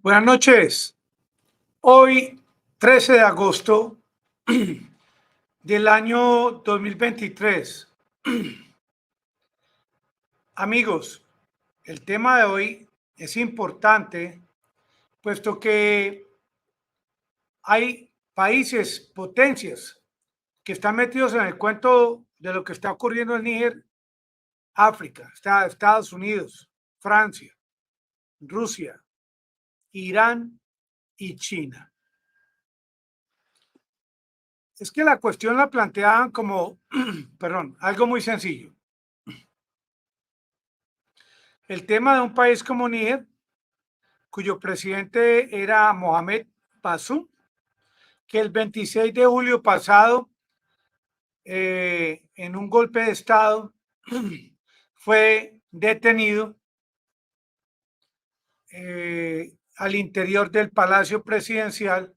Buenas noches. Hoy, 13 de agosto del año 2023. Amigos, el tema de hoy es importante, puesto que hay países, potencias, que están metidos en el cuento de lo que está ocurriendo en Níger, África, Estados Unidos, Francia, Rusia, Irán y China. Es que la cuestión la planteaban como, perdón, algo muy sencillo. El tema de un país como Níger, cuyo presidente era Mohamed Bazoum, que el 26 de julio pasado, en un golpe de Estado, fue detenido al interior del Palacio Presidencial,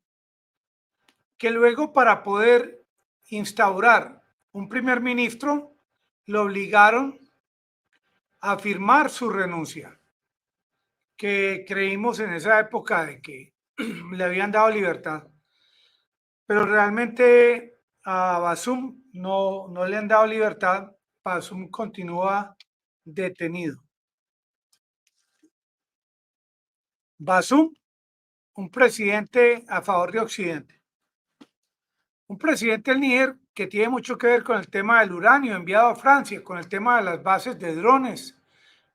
que luego para poder instaurar un primer ministro, lo obligaron a firmar su renuncia, que creímos en esa época de que le habían dado libertad, pero realmente a Bazoum no le han dado libertad. Bazoum continúa detenido. Bazoum, un presidente a favor de Occidente, un presidente del Níger que tiene mucho que ver con el tema del uranio enviado a Francia, con el tema de las bases de drones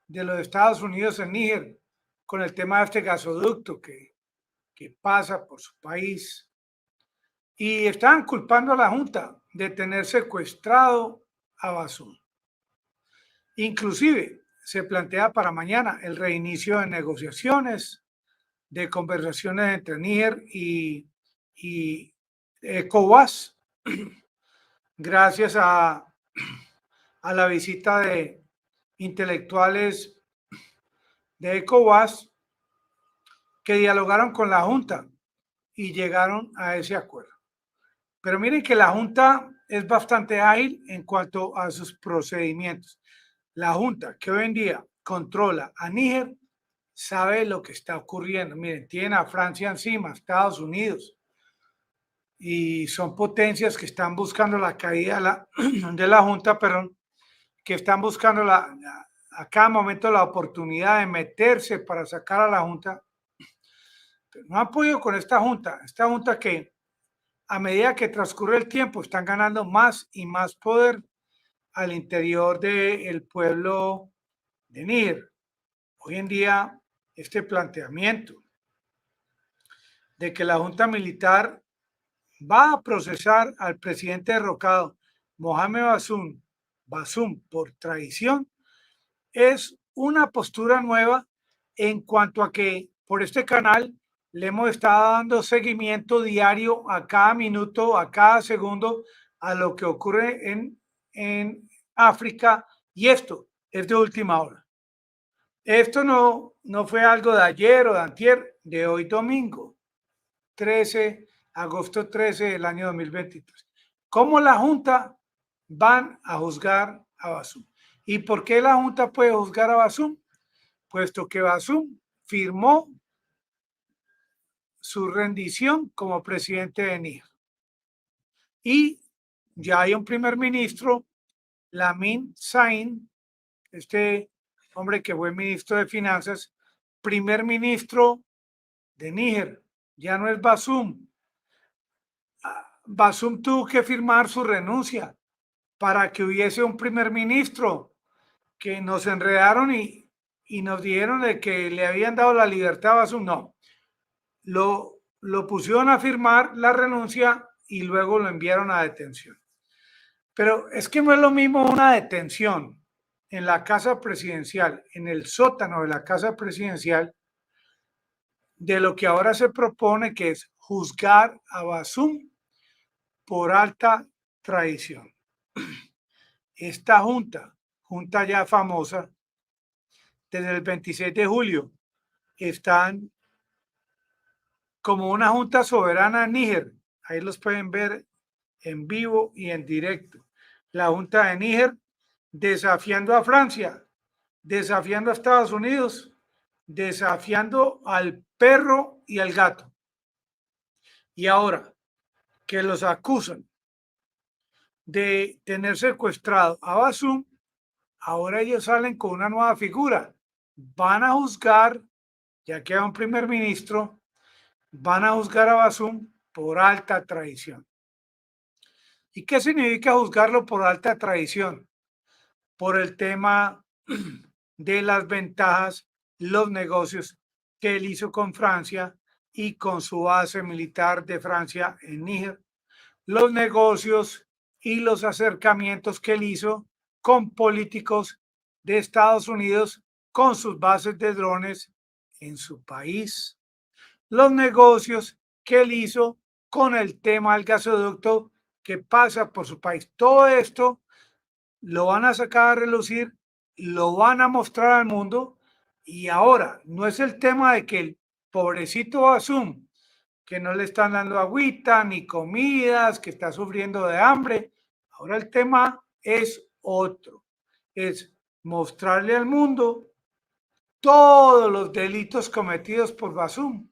de los Estados Unidos en Níger, con el tema de este gasoducto que pasa por su país. Y estaban culpando a la Junta de tener secuestrado a Bazoum. Inclusive se plantea para mañana el reinicio de negociaciones, de conversaciones entre Níger y ECOWAS, gracias a la visita de intelectuales de ECOWAS que dialogaron con la Junta y llegaron a ese acuerdo. Pero miren que la Junta es bastante ágil en cuanto a sus procedimientos. La Junta, que hoy en día controla a Níger, sabe lo que está ocurriendo. Miren, tienen a Francia encima, Estados Unidos, y son potencias que están buscando la caída de la Junta, perdón, que están buscando a cada momento la oportunidad de meterse para sacar a la Junta. Pero no han podido con esta Junta que a medida que transcurre el tiempo están ganando más y más poder al interior del pueblo de Níger. Hoy en día, este planteamiento de que la Junta Militar va a procesar al presidente derrocado, Mohamed Bazoum, por traición, es una postura nueva en cuanto a que por este canal le hemos estado dando seguimiento diario a cada minuto, a cada segundo, a lo que ocurre en África, y esto es de última hora. Esto no fue algo de ayer o de antier, de hoy domingo, agosto 13 del año 2023. ¿Cómo la Junta van a juzgar a Bazoum? ¿Y por qué la Junta puede juzgar a Bazoum? Puesto que Bazoum firmó su rendición como presidente de Níger. Y ya hay un primer ministro, Lamin Sain, este hombre que fue ministro de Finanzas, primer ministro de Níger, ya no es Bazoum. Bazoum tuvo que firmar su renuncia para que hubiese un primer ministro, que nos enredaron y nos dijeron de que le habían dado la libertad a Bazoum. No, lo pusieron a firmar la renuncia y luego lo enviaron a detención. Pero es que no es lo mismo una detención en la casa presidencial, en el sótano de la casa presidencial, de lo que ahora se propone, que es juzgar a Bazoum por alta traición. Esta junta ya famosa, desde el 26 de julio, están como una junta soberana en Níger. Ahí los pueden ver en vivo y en directo. La junta de Níger desafiando a Francia, desafiando a Estados Unidos, desafiando al perro y al gato. Y ahora que los acusan de tener secuestrado a Bazoum, ahora ellos salen con una nueva figura. Van a juzgar, ya que hay un primer ministro, van a juzgar a Bazoum por alta traición. ¿Y qué significa juzgarlo por alta traición? Por el tema de las ventajas, los negocios que él hizo con Francia y con su base militar de Francia en Níger, los negocios y los acercamientos que él hizo con políticos de Estados Unidos con sus bases de drones en su país, los negocios que él hizo con el tema del gasoducto que pasa por su país. Todo esto lo van a sacar a relucir, lo van a mostrar al mundo y ahora no es el tema de que el pobrecito Bazoum, que no le están dando agüita ni comidas, que está sufriendo de hambre. Ahora el tema es otro, es mostrarle al mundo todos los delitos cometidos por Bazoum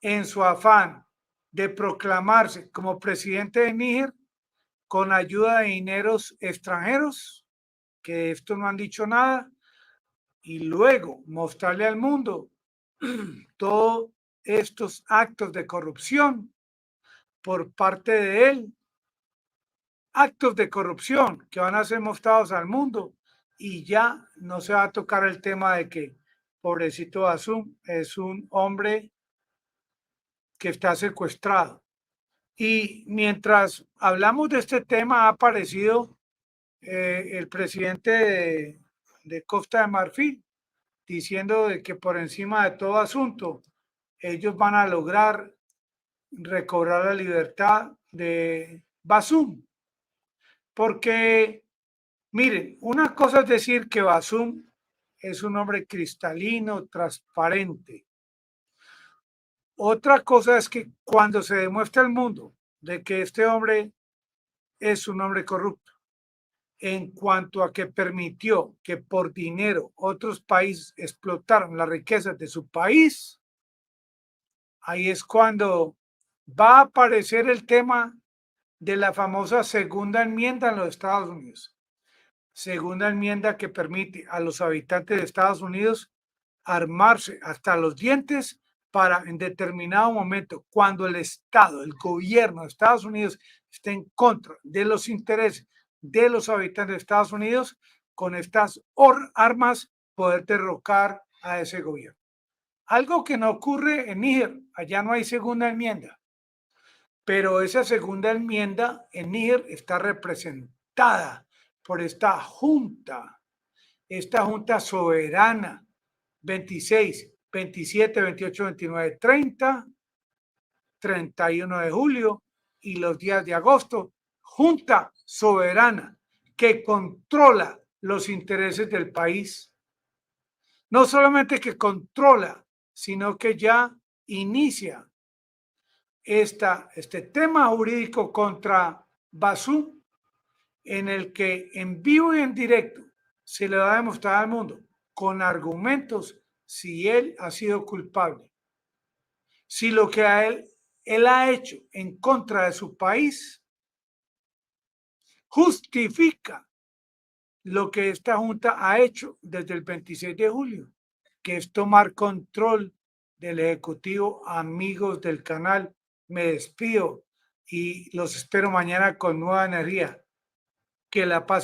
en su afán de proclamarse como presidente de Níger con ayuda de dineros extranjeros, que de esto no han dicho nada, y luego mostrarle al mundo todos estos actos de corrupción por parte de él, actos de corrupción que van a ser mostrados al mundo y ya no se va a tocar el tema de que pobrecito Bazoum es un hombre que está secuestrado. Y mientras hablamos de este tema ha aparecido el presidente de Costa de Marfil diciendo de que por encima de todo asunto ellos van a lograr recobrar la libertad de Bazoum. Porque, miren, una cosa es decir que Bazoum es un hombre cristalino, transparente. Otra cosa es que cuando se demuestra al mundo de que este hombre es un hombre corrupto, en cuanto a que permitió que por dinero otros países explotaran las riquezas de su país, ahí es cuando va a aparecer el tema de la famosa segunda enmienda en los Estados Unidos. Segunda enmienda que permite a los habitantes de Estados Unidos armarse hasta los dientes para en determinado momento, cuando el Estado, el gobierno de Estados Unidos esté en contra de los intereses de los habitantes de Estados Unidos, con estas armas poder derrocar a ese gobierno. Algo que no ocurre en Níger, allá no hay segunda enmienda, pero esa segunda enmienda en Níger está representada por esta junta soberana 26, 27, 28, 29, 30, 31 de julio y los días de agosto, junta soberana que controla los intereses del país. No solamente que controla, sino que ya inicia este tema jurídico contra Bazoum, en el que en vivo y en directo se le va a demostrar al mundo con argumentos si él ha sido culpable, si lo que él ha hecho en contra de su país justifica lo que esta junta ha hecho desde el 26 de julio, que es tomar control del Ejecutivo. Amigos del canal, me despido y los espero mañana con nueva energía. Que la paz